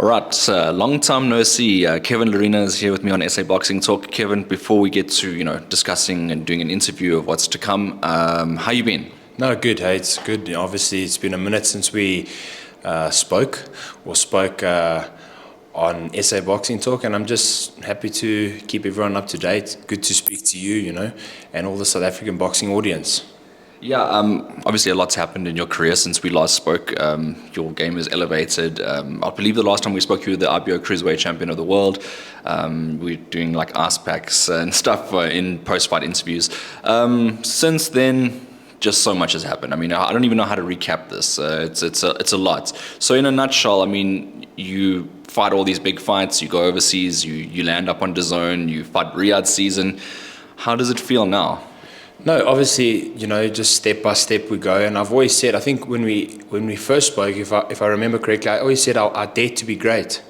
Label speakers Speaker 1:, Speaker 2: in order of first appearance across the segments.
Speaker 1: All right, long time no see. Kevin Lerena is here with me on SA Boxing Talk. Kevin, before we get to discussing and doing an interview of what's to come, how you been?
Speaker 2: No, good. Hey, it's good. Obviously, it's been a minute since we spoke on SA Boxing Talk, and I'm just happy to keep everyone up to date. Good to speak to you, and all the South African boxing audience.
Speaker 1: Yeah, obviously a lot's happened in your career since we last spoke. Your game is elevated. I believe the last time we spoke, you were the IBO Cruiserweight champion of the world. We're doing like ice packs and stuff in post-fight interviews. Since then, just so much has happened. I mean, I don't even know how to recap this. It's a lot. So in a nutshell, I mean, you fight all these big fights, you go overseas, you land up on DAZN, you fight Riyadh season. How does it feel now?
Speaker 2: No, obviously, just step by step we go. And I've always said, I think when we first spoke, if I remember correctly, I always said I dare to be great.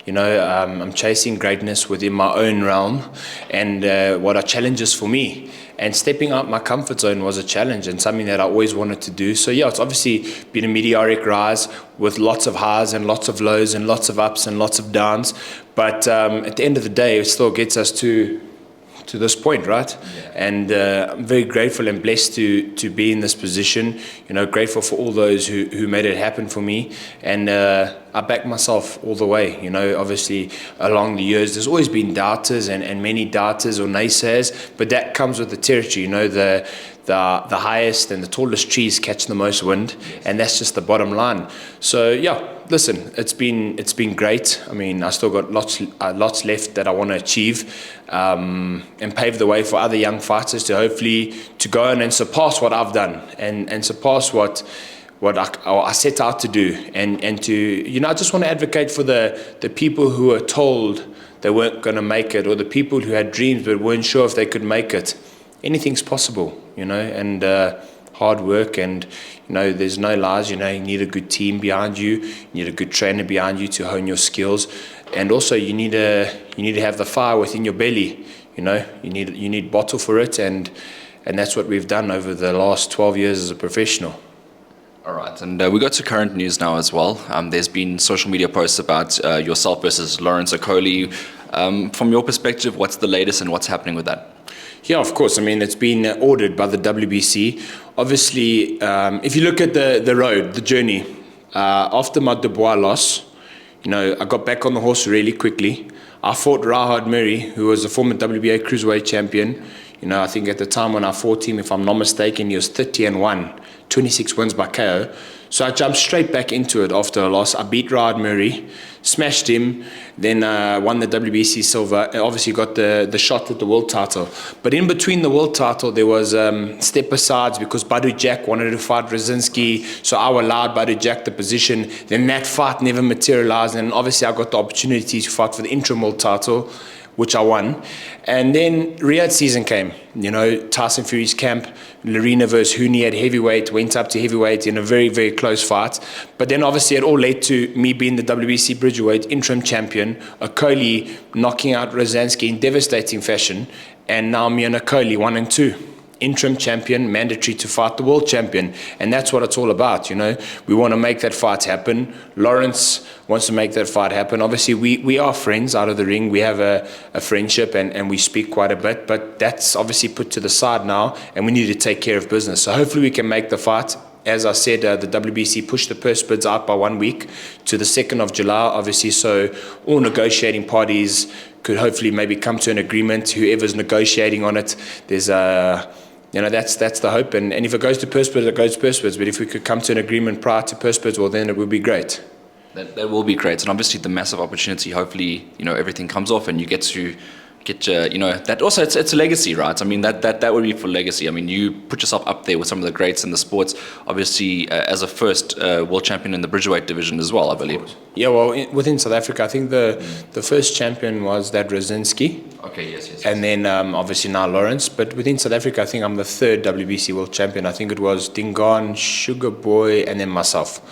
Speaker 2: I'm chasing greatness within my own realm, and what are challenges for me. And stepping out my comfort zone was a challenge and something that I always wanted to do. So yeah, it's obviously been a meteoric rise with lots of highs and lots of lows and lots of ups and lots of downs. But at the end of the day, it still gets us to this point, right? Yeah. And I'm very grateful and blessed to be in this position. Grateful for all those who made it happen for me, and I back myself all the way. Obviously along the years, there's always been doubters and many doubters or naysayers, but that comes with the territory. The highest and the tallest trees catch the most wind, and that's just the bottom line. So yeah, listen, it's been great. I mean, I still got lots left that I want to achieve, and pave the way for other young fighters to hopefully to go on and surpass what I've done and surpass what I set out to do, and to I just want to advocate for the people who are told they weren't going to make it, or the people who had dreams but weren't sure if they could make it. Anything's possible, and hard work, and there's no lies. You need a good team behind you, you need a good trainer behind you to hone your skills, and also you need to have the fire within your belly. You need bottle for it, and that's what we've done over the last 12 years as a professional.
Speaker 1: All right, and we go to current news now as well. There's been social media posts about yourself versus Lawrence Okolie. From your perspective, what's the latest and what's happening with that?
Speaker 2: Yeah, of course. I mean, it's been ordered by the WBC. Obviously, if you look at the road, the journey, after my Dubois loss, I got back on the horse really quickly. I fought Rahad Murray, who was a former WBA Cruiserweight champion. I think at the time when I fought him, if I'm not mistaken, he was 30-1, 26 wins by KO. So I jumped straight back into it after a loss. I beat Rahad Murray, smashed him, then won the WBC silver, and obviously got the shot at the world title. But in between the world title, there was step asides because Badu Jack wanted to fight Brzezinski, so I allowed Badu Jack the position. Then that fight never materialized, and obviously I got the opportunity to fight for the interim world title, which I won. And then Riyadh season came. Tyson Fury's camp, Lerena versus Huni at heavyweight, went up to heavyweight in a very, very close fight. But then obviously it all led to me being the WBC Bridgerweight interim champion, Okolie knocking out Brzezinski in devastating fashion, and now me and Okolie 1 and 2. Interim champion, mandatory to fight the world champion, and that's what it's all about. We want to make that fight happen. Lawrence wants to make that fight happen. Obviously we are friends out of the ring. We have a friendship, and we speak quite a bit, but that's obviously put to the side now, and we need to take care of business. So hopefully we can make the fight. As I said, the WBC pushed the purse bids out by 1 week to the 2nd of July, obviously, so all negotiating parties could hopefully maybe come to an agreement. Whoever's negotiating on it, there's that's the hope, and if it goes to purse bids, it goes to purse bids. But if we could come to an agreement prior to purse bids, well, then it would be great.
Speaker 1: That will be great, and obviously the massive opportunity. Hopefully, everything comes off, and you get your, that also it's a legacy, right? I mean, that would be for legacy. I mean, you put yourself up there with some of the greats in the sports. Obviously, as a first world champion in the Bridgerweight division as well, I believe.
Speaker 2: Yeah, well, within South Africa, I think the first champion was that Brzezinski.
Speaker 1: Okay, yes.
Speaker 2: And then obviously now Lawrence. But within South Africa, I think I'm the third WBC world champion. I think it was Dingaan, Sugar Boy, and then myself.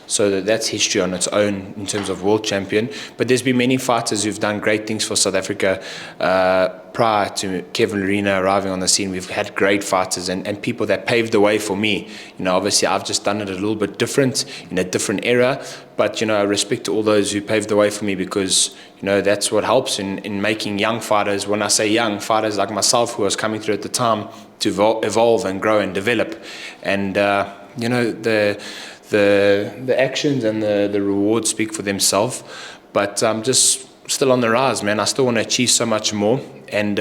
Speaker 2: So that's history on its own in terms of world champion. But there's been many fighters who've done great things for South Africa. Prior to Kevin Lerena arriving on the scene, we've had great fighters and people that paved the way for me. Obviously I've just done it a little bit different, in a different era. But, I respect to all those who paved the way for me, because, that's what helps in making young fighters. When I say young, fighters like myself who was coming through at the time, to evolve and grow and develop. And, the actions and the rewards speak for themselves. But I'm just still on the rise, man. I still want to achieve so much more. And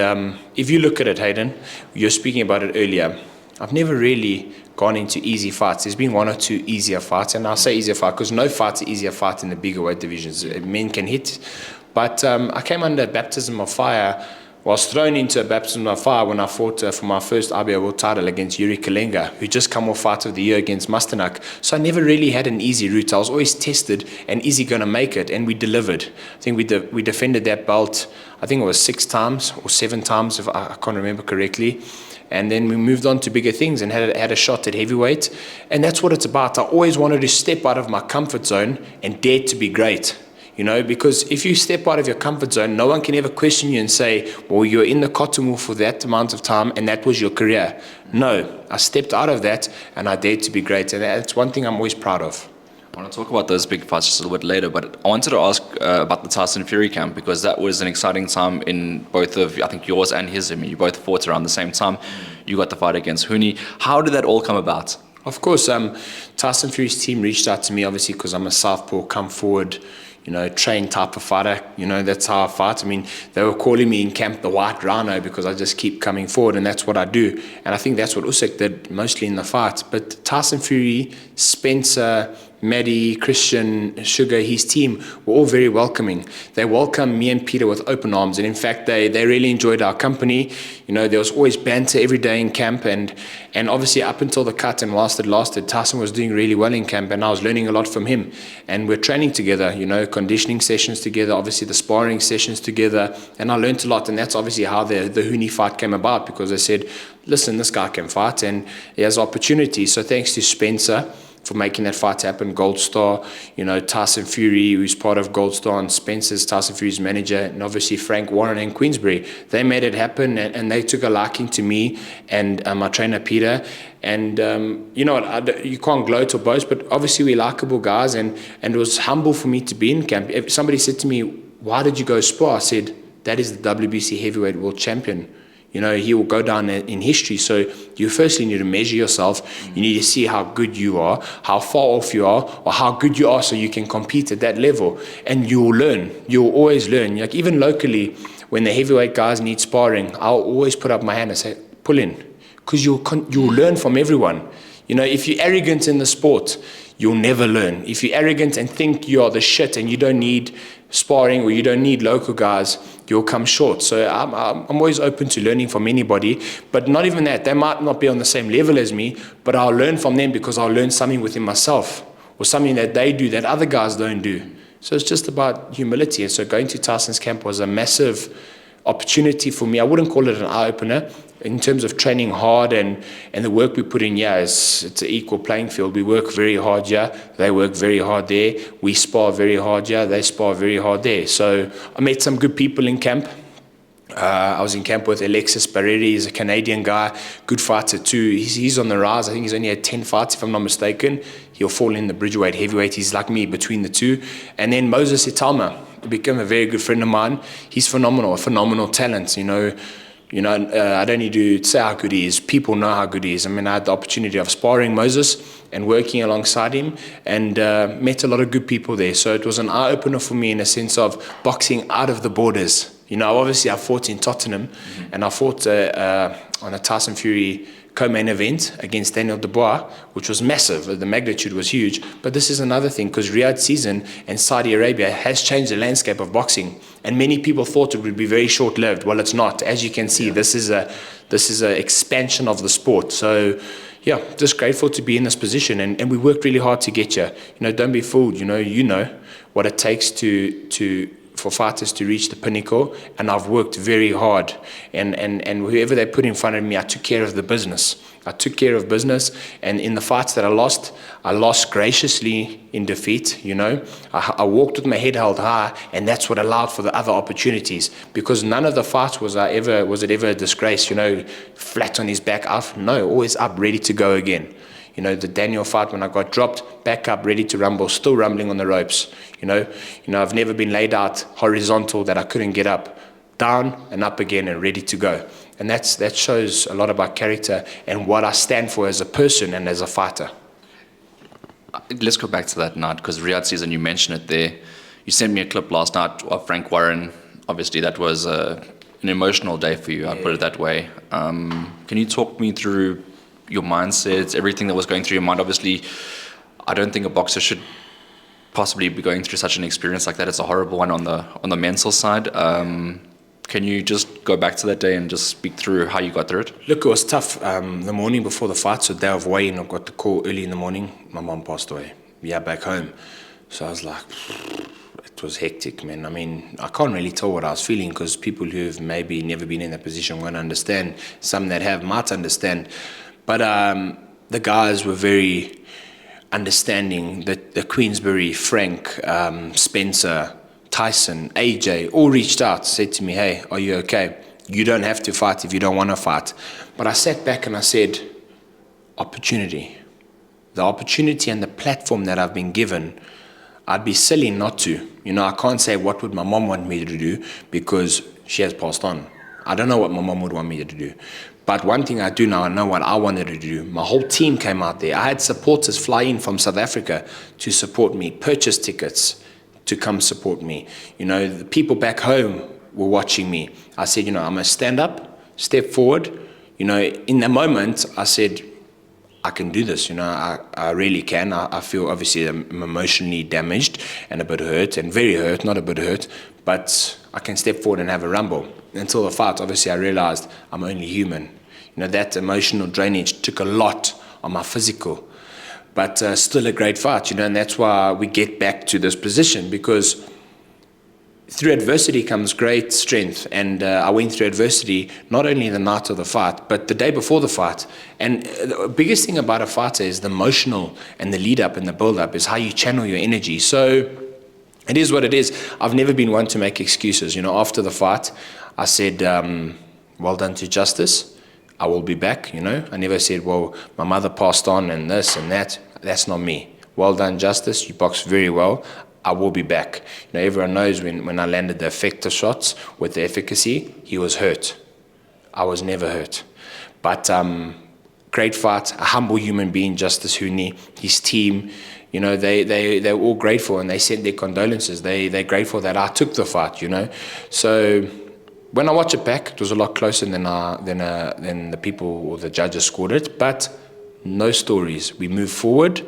Speaker 2: if you look at it, Hayden, you're speaking about it earlier, I've never really gone into easy fights. There's been one or two easier fights, and I'll say easier fight because no fight's an easier fight in the bigger weight divisions. Men can hit. But I came under baptism of fire, was thrown into a baptism of fire when I fought for my first IBO world title against Yuri Kalenga, who just come off fight of the year against Masternak. So I never really had an easy route. I was always tested and easy going to make it, and we delivered. I think we defended that belt, I think it was 6 times or 7 times, if I can't remember correctly. And then we moved on to bigger things and had a shot at heavyweight. And that's what it's about. I always wanted to step out of my comfort zone and dare to be great. Because if you step out of your comfort zone, no one can ever question you and say, well, you're in the cotton wool for that amount of time and that was your career. No, I stepped out of that and I dared to be great. And that's one thing I'm always proud of.
Speaker 1: I want to talk about those big fights just a little bit later, but I wanted to ask about the Tyson Fury camp, because that was an exciting time in both of, I think, yours and his. I mean, you both fought around the same time. You got the fight against Huni. How did that all come about?
Speaker 2: Of course, Tyson Fury's team reached out to me, obviously, because I'm a southpaw, come forward, trained type of fighter. That's how I fight. I mean, they were calling me in camp the White Rhino because I just keep coming forward, and that's what I do. And I think that's what Usyk did mostly in the fight. But Tyson Fury, Spencer, Maddie, Christian, Sugar, his team were all very welcoming. They welcomed me and Peter with open arms. And in fact, they really enjoyed our company. There was always banter every day in camp. And obviously up until the cut and whilst it lasted, Tyson was doing really well in camp. And I was learning a lot from him. And we're training together, conditioning sessions together, obviously the sparring sessions together. And I learned a lot. And that's obviously how the Huni fight came about, because they said, listen, this guy can fight and he has opportunity. So thanks to Spencer for making that fight happen, Gold Star, Tyson Fury, who's part of Gold Star, and Spencer's Tyson Fury's manager, and obviously Frank Warren and Queensbury. They made it happen, and they took a liking to me and my trainer Peter. And you know what, you can't gloat or boast, but obviously we're likable guys, and it was humble for me to be in camp. If somebody said to me, why did you go spar? I said, that is the WBC heavyweight world champion. He will go down in history. So you firstly need to measure yourself. You need to see how good you are, how far off you are, or how good you are so you can compete at that level. And you will learn. You will always learn. Like even locally, when the heavyweight guys need sparring, I'll always put up my hand and say, pull in. Because you'll learn from everyone. If you're arrogant in the sport, you'll never learn. If you're arrogant and think you are the shit and you don't need sparring or you don't need local guys, you'll come short. So I'm always open to learning from anybody, but not even that. They might not be on the same level as me, but I'll learn from them because I'll learn something within myself or something that they do that other guys don't do. So it's just about humility. And so going to Tyson's camp was a massive opportunity for me. I wouldn't call it an eye-opener. In terms of training hard and the work we put in here, it's an equal playing field. We work very hard here. They work very hard there. We spar very hard here. They spar very hard there. So I met some good people in camp. I was in camp with Alexis Barreri. He's a Canadian guy, good fighter too. He's on the rise. I think he's only had 10 fights, if I'm not mistaken. He'll fall in the Bridgerweight heavyweight. He's like me between the two. And then Moses Italma became a very good friend of mine. He's phenomenal, a phenomenal talent, I don't need to say how good he is. People know how good he is. I mean, I had the opportunity of sparring Moses and working alongside him and met a lot of good people there. So it was an eye-opener for me in a sense of boxing out of the borders. Obviously I fought in Tottenham and I fought on a Tyson Fury co-main event against Daniel Dubois, which was massive. The magnitude was huge. But this is another thing, because Riyadh season and Saudi Arabia has changed the landscape of boxing. And many people thought it would be very short-lived. Well, it's not. As you can see, this is a expansion of the sport. So, yeah, just grateful to be in this position. And we worked really hard to get here. Don't be fooled. You know what it takes to for fighters to reach the pinnacle, and I've worked very hard. And whoever they put in front of me, I took care of the business. I took care of business, and in the fights that I lost graciously in defeat. I walked with my head held high, and that's what allowed for the other opportunities. Because none of the fights was it ever a disgrace. Flat on his back, up. No, always up, ready to go again. The Daniel fight, when I got dropped, back up, ready to rumble, still rumbling on the ropes. I've never been laid out horizontal that I couldn't get up, down and up again and ready to go. And that shows a lot about character and what I stand for as a person and as a fighter.
Speaker 1: Let's go back to that night, because Riyadh season, you mentioned it there. You sent me a clip last night of Frank Warren. Obviously, that was an emotional day for you, I'd put it that way. Can you talk me through your mindset, everything that was going through your mind? Obviously, I don't think a boxer should possibly be going through such an experience like that. It's a horrible one on the mental side. Can you just go back to that day and just speak through how you got through it?
Speaker 2: Look, it was tough. The morning before the fight, so day of weighing, I got the call early in the morning. My mom passed away. Yeah, back home. So I was like, it was hectic, man. I mean, I can't really tell what I was feeling, because people who've maybe never been in that position won't understand. Some that have might understand. But the guys were very understanding. The Queensbury, Frank, Spencer, Tyson, AJ, all reached out, said to me, hey, are you okay? You don't have to fight if you don't want to fight. But I sat back and I said, opportunity. The opportunity and the platform that I've been given, I'd be silly not to. I can't say what would my mom want me to do, because she has passed on. I don't know what my mom would want me to do. But one thing I do know, I know what I wanted to do. My whole team came out there. I had supporters fly in from South Africa to support me, purchase tickets to come support me. The people back home were watching me. I said, I'm going to stand up, step forward. In the moment, I said, I can do this. I really can. I feel, obviously, I'm emotionally damaged and a bit hurt, and very hurt, not a bit hurt. But I can step forward and have a rumble. Until the fight, obviously, I realized I'm only human. That emotional drainage took a lot on my physical. But still a great fight, and that's why we get back to this position, because through adversity comes great strength. And I went through adversity not only the night of the fight, but the day before the fight. And the biggest thing about a fighter is the emotional and the lead up and the build up is how you channel your energy. So it is what it is. I've never been one to make excuses. After the fight, I said, well done to Justice. I will be back. I never said, well, my mother passed on and this and that. That's not me. Well done, Justice. You boxed very well. I will be back. Everyone knows when I landed the effective shots with the efficacy, he was hurt. I was never hurt. But great fight, a humble human being, Justice Hooney, his team, they were all grateful, and they sent their condolences. They're grateful that I took the fight, So when I watch it back, it was a lot closer than the people or the judges scored it. But no stories. We move forward,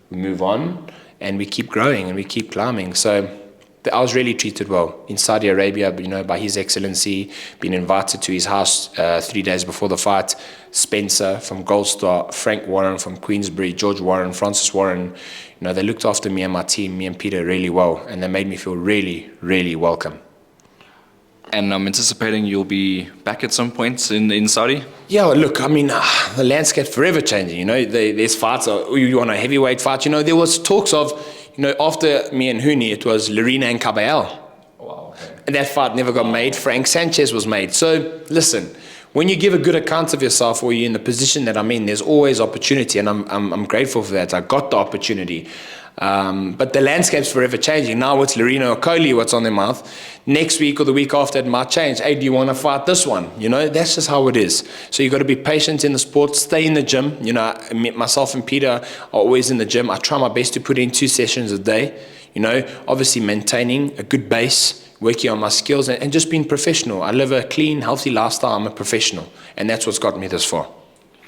Speaker 2: we move on, and we keep growing and we keep climbing. So I was really treated well in Saudi Arabia, by His Excellency, being invited to his house 3 days before the fight. Spencer from Gold Star, Frank Warren from Queensbury, George Warren, Francis Warren. They looked after me and my team, me and Peter, really well, and they made me feel really, really welcome.
Speaker 1: And I'm anticipating you'll be back at some point in Saudi?
Speaker 2: Yeah, look, I mean, the landscape's forever changing, There's fights, you want a heavyweight fight, there was talks of, after me and Hooney, it was Lerena and Caballero.
Speaker 1: Wow, okay.
Speaker 2: And that fight never got made. Frank Sanchez was made. So, listen, when you give a good account of yourself, or you're in the position that I'm in, there's always opportunity, and I'm grateful for that. I got the opportunity. But the landscape's forever changing. Now it's Lerena or Coley, what's on their mouth. Next week or the week after, it might change. Hey, do you want to fight this one? That's just how it is. So you got to be patient in the sport, stay in the gym. Myself and Peter are always in the gym. I try my best to put in 2 sessions a day. Obviously maintaining a good base, working on my skills, and just being professional. I live a clean, healthy lifestyle. I'm a professional, and that's what's got me this far.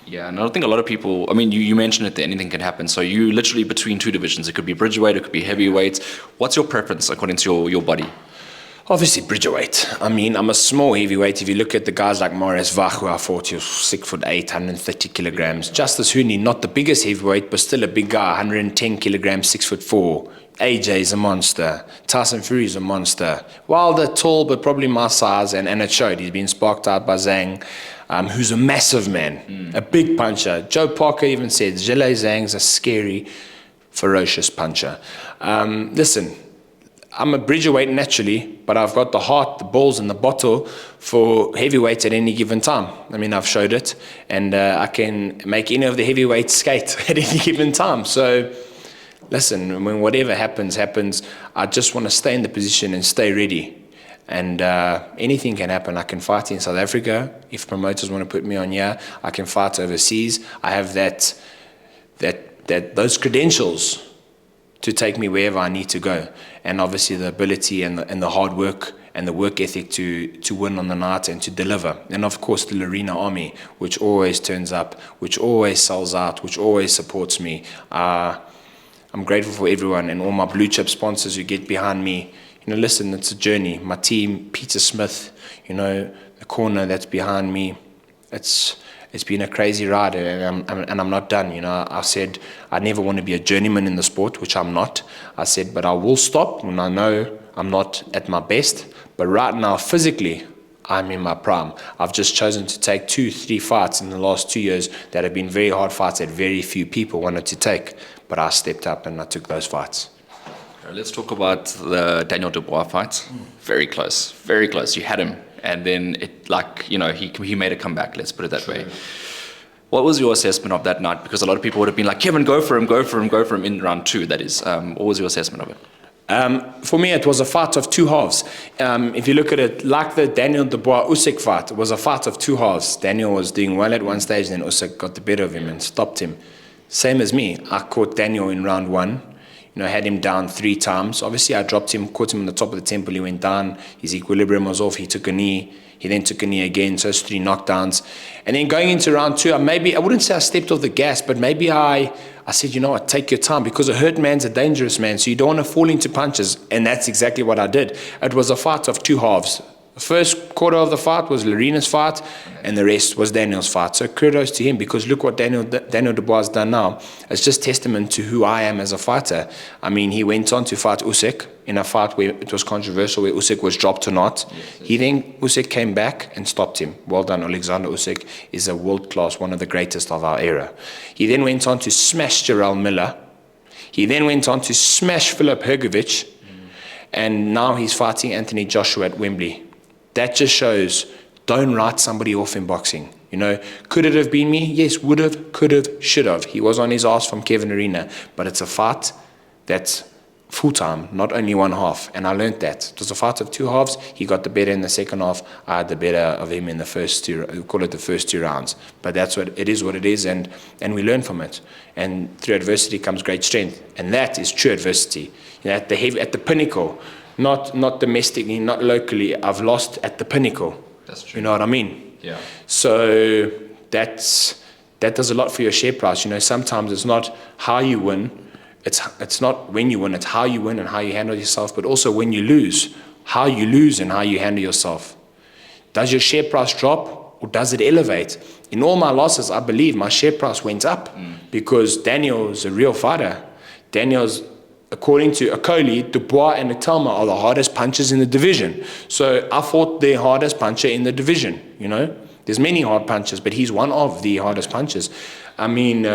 Speaker 1: Yeah, and I don't think a lot of people, you mentioned it, that anything can happen. So you literally between 2 divisions. It could be Bridgerweight, it could be heavyweight. What's your preference according to your body?
Speaker 2: Obviously, Bridgerweight. I mean, I'm a small heavyweight. If you look at the guys like Maurice Vach, who I fought, he was 6'8", 130 kilograms. Justice Hooney, not the biggest heavyweight, but still a big guy, 110 kilograms, 6'4". AJ's a monster. Tyson Fury's a monster. Wilder, tall, but probably my size, and it showed. He's been sparked out by Zhang, who's a massive man, a big puncher. Joe Parker even said, Zhile Zhang's a scary, ferocious puncher. Listen, I'm a Bridgerweight naturally, but I've got the heart, the balls, and the bottle for heavyweights at any given time. I mean, I've showed it, and I can make any of the heavyweights skate at any given time. So, listen, when whatever happens, I just want to stay in the position and stay ready. And anything can happen. I can fight in South Africa. If promoters want to put me on here, I can fight overseas. I have those credentials to take me wherever I need to go, and obviously the ability and the hard work and the work ethic to win on the night and to deliver. And of course the Lerena army, which always turns up, which always sells out, which always supports me. I'm grateful for everyone and all my blue chip sponsors who get behind me. You know, listen, it's a journey. My team, Peter Smith, you know, the corner that's behind me. It's been a crazy ride, and I'm not done. You know, I said I never want to be a journeyman in the sport, which I'm not. I said, but I will stop when I know I'm not at my best. But right now, physically, I'm in my prime. I've just chosen to take 2-3 fights in the last 2 years that have been very hard fights that very few people wanted to take. But I stepped up and I took those fights.
Speaker 1: Let's talk about the Daniel Dubois fight. Very close, very close. You had him. And then he made a comeback, let's put it that way. What was your assessment of that night? Because a lot of people would have been like, Kevin, go for him in round 2, that is. What was your assessment of it?
Speaker 2: For me, it was a fight of two halves. If you look at it, like the Daniel Dubois-Usyk fight, it was a fight of two halves. Daniel was doing well at one stage, then Usyk got the better of him and stopped him. Same as me. I caught Daniel in round 1. You know, had him down 3 times. Obviously, I dropped him, caught him on the top of the temple. He went down. His equilibrium was off. He took a knee. He then took a knee again. So it's 3 knockdowns. And then going into round 2, I wouldn't say I stepped off the gas, but maybe I said, you know what, take your time, because a hurt man's a dangerous man. So you don't want to fall into punches. And that's exactly what I did. It was a fight of two halves. The first quarter of the fight was Lerena's fight, and the rest was Daniel's fight. So kudos to him, because look what Daniel Dubois has done now. It's just testament to who I am as a fighter. I mean, he went on to fight Usyk in a fight where it was controversial, where Usyk was dropped or not. Usyk came back and stopped him. Well done, Alexander Usyk is a world-class, one of the greatest of our era. He then went on to smash Jarrell Miller. He then went on to smash Filip Hrgović, and now he's fighting Anthony Joshua at Wembley. That just shows, don't write somebody off in boxing. You know, could it have been me? Yes, would have, could have, should have. He was on his ass from Kevin Lerena. But it's a fight that's full-time, not only one half. And I learned that. It was a fight of two halves. He got the better in the second half. I had the better of him in the first 2, we call it the first 2 rounds. But that's what it is, and we learn from it. And through adversity comes great strength. And that is true adversity. You know, at the pinnacle, not domestically, not locally. I've lost at the pinnacle.
Speaker 1: That's true.
Speaker 2: You know what I mean?
Speaker 1: Yeah.
Speaker 2: So that does a lot for your share price. You know, sometimes it's not how you win. It's not when you win. It's how you win and how you handle yourself. But also when you lose, how you lose and how you handle yourself. Does your share price drop or does it elevate? In all my losses, I believe my share price went up because Daniel's a real fighter. Daniel's, according to Akoli, Dubois and Itelma are the hardest punchers in the division. So I fought the hardest puncher in the division, you know. There's many hard punchers, but he's one of the hardest punchers. I mean,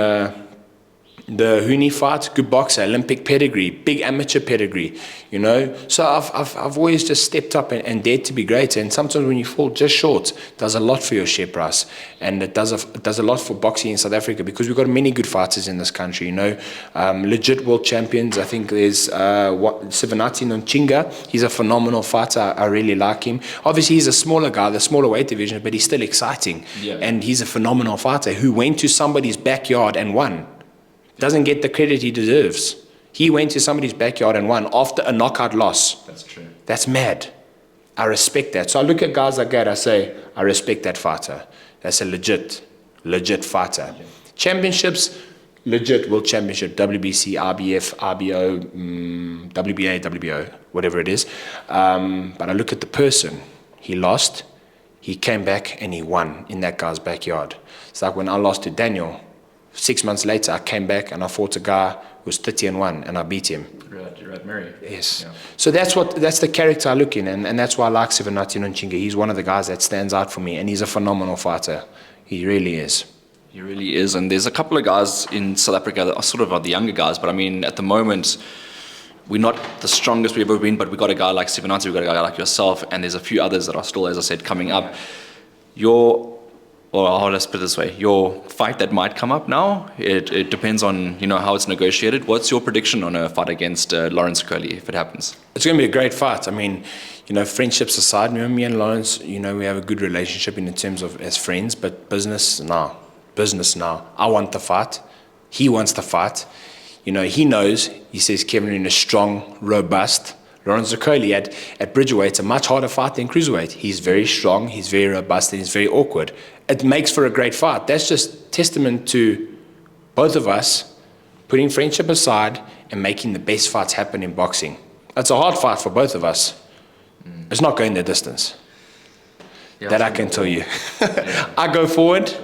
Speaker 2: the Hooney fight, good boxer, Olympic pedigree, big amateur pedigree, you know. So I've always just stepped up and dared to be greater. And sometimes when you fall just short, it does a lot for your share price, and it does a lot for boxing in South Africa, because we've got many good fighters in this country, you know. Legit world champions. I think there's Sivanati Nonchinga. He's a phenomenal fighter. I really like him. Obviously, he's a smaller guy, the smaller weight division, but he's still exciting. Yeah. And he's a phenomenal fighter who went to somebody's backyard and won. Doesn't get the credit he deserves. He went to somebody's backyard and won after a knockout loss.
Speaker 1: That's true.
Speaker 2: That's mad. I respect that. So I look at guys like that, I say, I respect that fighter. That's a legit fighter. Okay. Championships, legit world championship, WBC, RBF, RBO, WBA, WBO, whatever it is. But I look at the person. He lost, he came back and he won in that guy's backyard. It's like when I lost to Daniel, 6 months later, I came back and I fought a guy who was 30-1 and I beat him.
Speaker 1: Right, Mary.
Speaker 2: Yes.
Speaker 1: Yeah.
Speaker 2: So that's the character I look in, and that's why I like Sivanati Nonchinga. He's one of the guys that stands out for me, and he's a phenomenal fighter. He really is.
Speaker 1: He really is. And there's a couple of guys in South Africa that are sort of the younger guys, but I mean, at the moment, we're not the strongest we've ever been, but we've got a guy like Sivanati, we've got a guy like yourself, and there's a few others that are still, as I said, coming up. Let's put it this way, your fight that might come up now, it depends on, how it's negotiated. What's your prediction on a fight against Lawrence Curley, if it happens?
Speaker 2: It's going to be a great fight. I mean, friendships aside, me and Lawrence, we have a good relationship in terms of as friends, but business now. I want the fight. He wants the fight. He knows. He says Kevin Lerena is strong, robust. Lawrence Curley at Bridgerweight, a much harder fight than cruiserweight. He's very strong, he's very robust, and he's very awkward. It makes for a great fight. That's just testament to both of us putting friendship aside and making the best fights happen in boxing. It's a hard fight for both of us. It's not going the distance. Yeah, that I can tell you. Yeah. I go forward.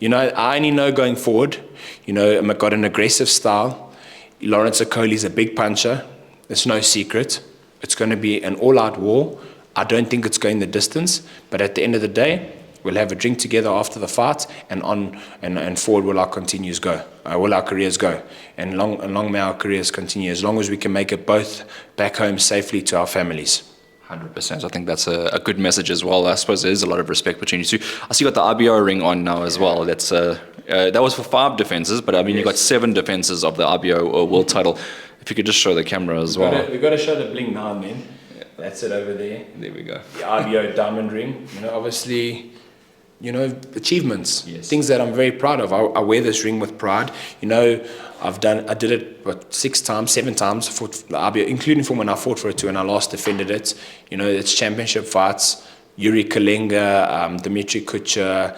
Speaker 2: I only know going forward. I've got an aggressive style. Lawrence Curley's a big puncher. It's no secret. It's going to be an all-out war. I don't think it's going the distance, but at the end of the day, we'll have a drink together after the fight, and forward will our careers go, and long may our careers continue, as long as we can make it both back home safely to our families.
Speaker 1: 100%. I think that's a good message as well. I suppose there is a lot of respect between you two. I see you got the RBO ring on now as well. That's that was for 5 defenses, but I mean, yes. You got 7 defenses of the RBO world title. If you could just show the camera as well.
Speaker 2: We've got to show the bling now and then. Yeah. That's it over there.
Speaker 1: There we go.
Speaker 2: The RBO diamond ring. Obviously, achievements. Yes. Things that I'm very proud of. I wear this ring with pride. I did it 6 times, 7 times for the RBO, including from when I fought for it too, and I last defended it. It's championship fights. Yuri Kalenga, Dmitry Kucher,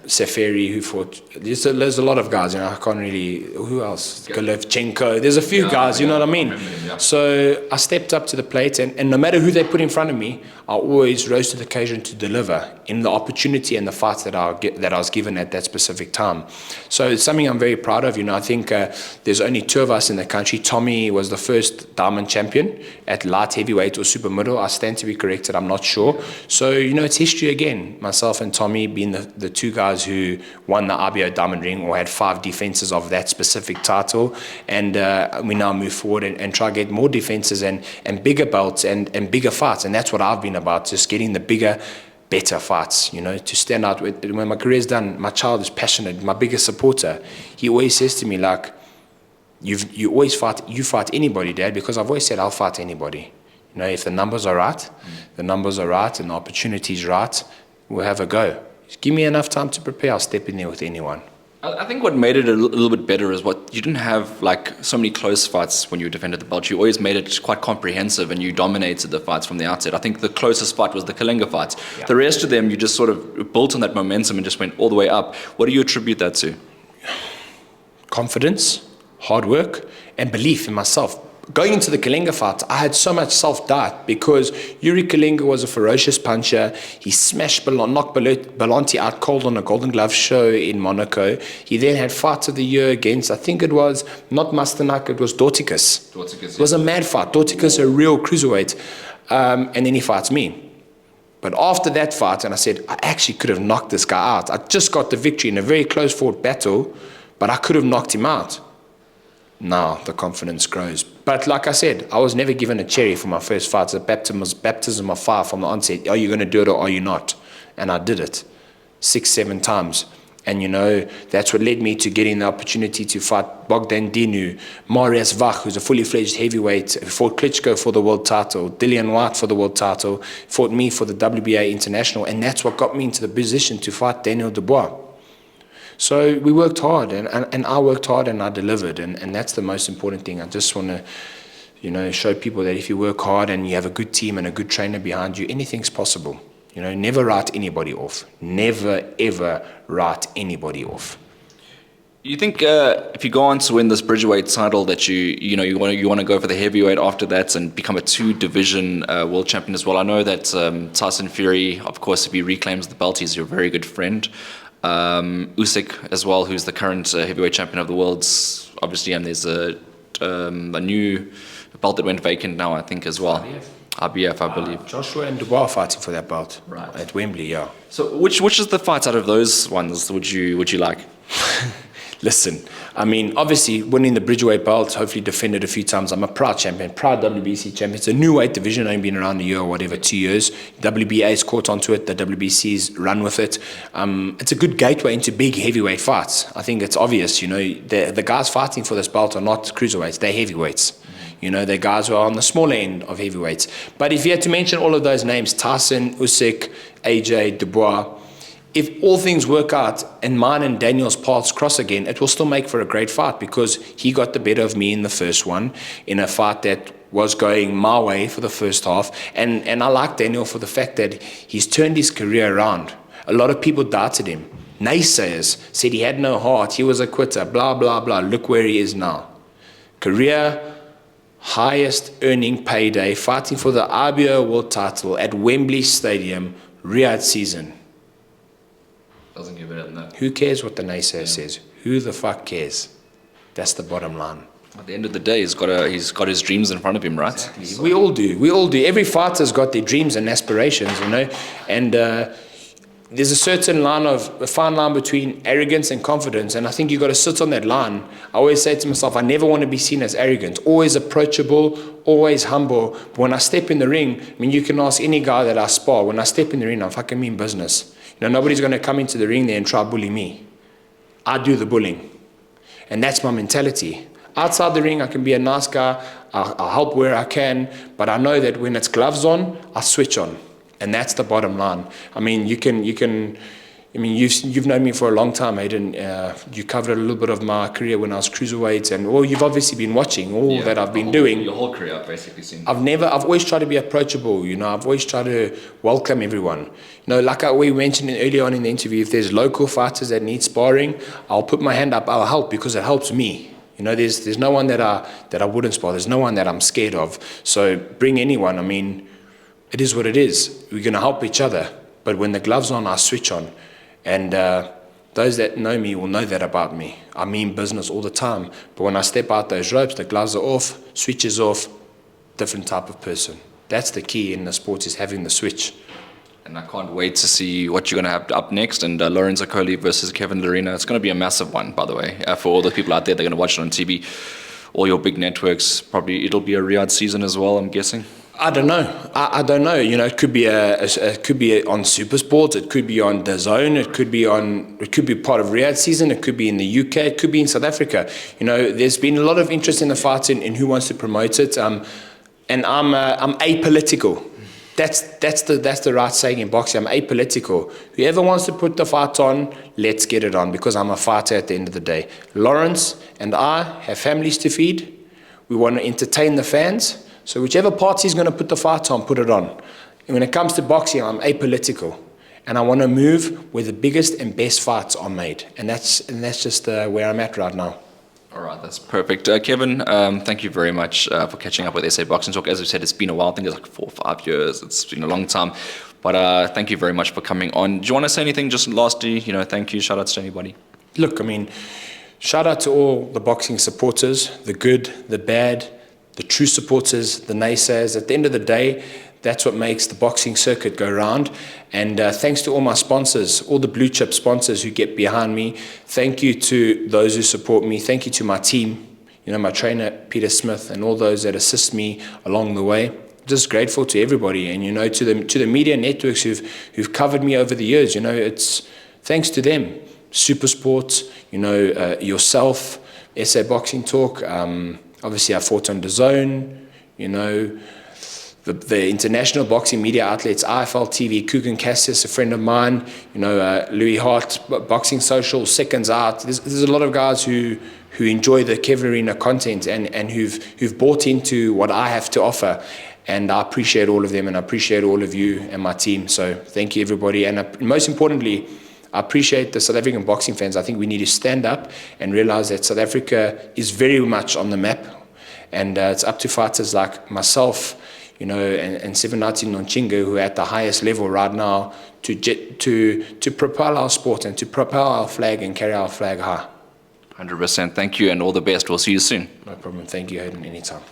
Speaker 2: Seferi, who fought. There's a lot of guys, I can't really. Who else? Golovchenko. There's a few guys, you know what I mean? Yeah. So I stepped up to the plate, and no matter who they put in front of me, I always rose to the occasion to deliver in the opportunity and the fights that I was given at that specific time. So it's something I'm very proud of. I think there's only 2 of us in the country. Tommy was the first diamond champion at light heavyweight or super middle. I stand to be corrected, I'm not sure. So, it's history again. Myself and Tommy being the 2 guys who won the RBO diamond ring or had 5 defenses of that specific title. And we now move forward and try to get more defenses and bigger belts and bigger fights. And that's what I've been about, just getting the bigger, better fights, to stand out. When my career's done, my child is passionate, my biggest supporter. He always says to me, like, you always fight anybody, Dad, because I've always said I'll fight anybody. If the numbers are right, and the opportunity's right, we'll have a go. Just give me enough time to prepare, I'll step in there with anyone.
Speaker 1: I think what made it a little bit better is you didn't have so many close fights when you defended the belt. You always made it quite comprehensive and you dominated the fights from the outset. I think the closest fight was the Kalenga fight. Yeah. The rest of them, you just sort of built on that momentum and just went all the way up. What do you attribute that to?
Speaker 2: Confidence, hard work, and belief in myself. Going into the Kalenga fight, I had so much self-doubt because Yuri Kalenga was a ferocious puncher. He knocked Belanti out cold on a Golden Glove show in Monaco. He then had fights of the year against, I think it was not Masternak, it was Dorticus. It was a mad fight. Dorticus, a real cruiserweight. And then he fights me. But after that fight, and I said, I actually could have knocked this guy out. I just got the victory in a very close fought battle, but I could have knocked him out. Now the confidence grows. But like I said, I was never given a cherry for my first fight. It's a baptism of fire from the onset. Are you going to do it or are you not? And I did it 6, 7 times. And that's what led me to getting the opportunity to fight Bogdan Dinu, Marius Vach, who's a fully fledged heavyweight, fought Klitschko for the world title, Dillian White for the world title, fought me for the WBA International. And that's what got me into the position to fight Daniel Dubois. So we worked hard, and I worked hard and I delivered, and that's the most important thing. I just want to, show people that if you work hard and you have a good team and a good trainer behind you, anything's possible. Never write anybody off. Never, ever write anybody off.
Speaker 1: You think if you go on to win this Bridgerweight title that you want to go for the heavyweight after that and become a two-division world champion as well? I know that Tyson Fury, of course, if he reclaims the belt, he's your very good friend. Usyk as well, who's the current heavyweight champion of the world, obviously, and there's a new belt that went vacant now, I think, as well. IBF, I believe.
Speaker 2: Joshua and Dubois fighting for that belt
Speaker 1: Right.
Speaker 2: at Wembley, yeah.
Speaker 1: So which is the fight out of those ones would you like?
Speaker 2: Listen, I mean, obviously, winning the Bridgerweight belt, hopefully defended a few times. I'm a proud champion, proud WBC champion. It's a new weight division, only been around a year or whatever, 2 years. WBA's caught onto it, the WBC's run with it. It's a good gateway into big heavyweight fights. I think it's obvious, you know, the guys fighting for this belt are not cruiserweights, they're heavyweights. You know, they're guys who are on the smaller end of heavyweights. But if you had to mention all of those names, Tyson, Usyk, AJ, Dubois, if all things work out and mine and Daniel's paths cross again, it will still make for a great fight because he got the better of me in the first one in a fight that was going my way for the first half. And I like Daniel for the fact that he's turned his career around. A lot of people doubted him. Naysayers said he had no heart, he was a quitter, blah, blah, blah. Look where he is now. Career highest earning payday, fighting for the IBO world title at Wembley Stadium, Riyadh season.
Speaker 1: Doesn't get better than that.
Speaker 2: Who cares what the naysayer says? Who the fuck cares? That's the bottom line.
Speaker 1: At the end of the day, he's got his dreams in front of him, right?
Speaker 2: Exactly. So. We all do. Every fighter's got their dreams and aspirations, you know. And there's a certain fine line between arrogance and confidence. And I think you've got to sit on that line. I always say to myself, I never want to be seen as arrogant. Always approachable, always humble. But when I step in the ring, I mean, you can ask any guy that I spar. When I step in the ring, I fucking mean business. You know, nobody's going to come into the ring there and try to bully me. I do the bullying. And that's my mentality. Outside the ring, I can be a nice guy. I'll help where I can. But I know that when it's gloves on, I switch on. And that's the bottom line. I mean, you've known me for a long time, Hayden. You covered a little bit of my career when I was cruiserweight. And you've obviously been watching all that I've been doing.
Speaker 1: Your whole career, I've basically seen.
Speaker 2: I've always tried to be approachable, you know. I've always tried to welcome everyone. You know, like we mentioned earlier on in the interview, if there's local fighters that need sparring, I'll put my hand up, I'll help because it helps me. You know, there's no one that I wouldn't spar. There's no one that I'm scared of. So bring anyone. I mean, it is what it is. We're going to help each other. But when the gloves on, I switch on. And those that know me will know that about me. I mean business all the time. But when I step out those ropes, the gloves are off, switch is off, different type of person. That's the key in the sport, is having the switch.
Speaker 1: And I can't wait to see what you're going to have up next. And Lorenzo Coley versus Kevin Lerena. It's going to be a massive one, by the way. For all the people out there, they're going to watch it on TV. All your big networks, probably it'll be a Riyadh season as well, I'm guessing.
Speaker 2: I don't know. I don't know. You know, it could be on SuperSport. It could be on DAZN. It could be part of Riyadh season. It could be in the UK. It could be in South Africa. You know, there's been a lot of interest in the fight in who wants to promote it. And I'm apolitical. That's the right saying in boxing. I'm apolitical. Whoever wants to put the fight on, let's get it on, because I'm a fighter at the end of the day. Lawrence and I have families to feed. We want to entertain the fans. So whichever party's going to put the fight on, put it on. And when it comes to boxing, I'm apolitical. And I want to move where the biggest and best fights are made. And that's just where I'm at right now.
Speaker 1: All right, that's perfect. Kevin, thank you very much for catching up with SA Boxing Talk. As we said, it's been a while. I think it's like 4 or 5 years. It's been a long time. But thank you very much for coming on. Do you want to say anything just lastly? You know, thank you. Shout outs to anybody.
Speaker 2: Look, I mean, shout out to all the boxing supporters, the good, the bad, the true supporters, the naysayers. At the end of the day, that's what makes the boxing circuit go round. And thanks to all my sponsors, all the blue chip sponsors who get behind me. Thank you to those who support me. Thank you to my team, you know, my trainer, Peter Smith, and all those that assist me along the way. Just grateful to everybody. And, you know, to the media networks who've covered me over the years. You know, it's thanks to them. SuperSport, you know, yourself, SA Boxing Talk. Obviously, I fought on DAZN, you know, the international boxing media outlets, IFL TV, Kugan Cassius, a friend of mine, you know, Louis Hart, Boxing Social, Seconds Out. There's a lot of guys who enjoy the Kevin Lerena content and who've bought into what I have to offer. And I appreciate all of them, and I appreciate all of you and my team. So thank you, everybody. And most importantly, I appreciate the South African boxing fans. I think we need to stand up and realize that South Africa is very much on the map. And it's up to fighters like myself, you know, and Sevenati Nonchinga, who are at the highest level right now, to propel our sport and to propel our flag and carry our flag high.
Speaker 1: 100%. Thank you and all the best. We'll see you soon.
Speaker 2: No problem. Thank you, Hayden, anytime.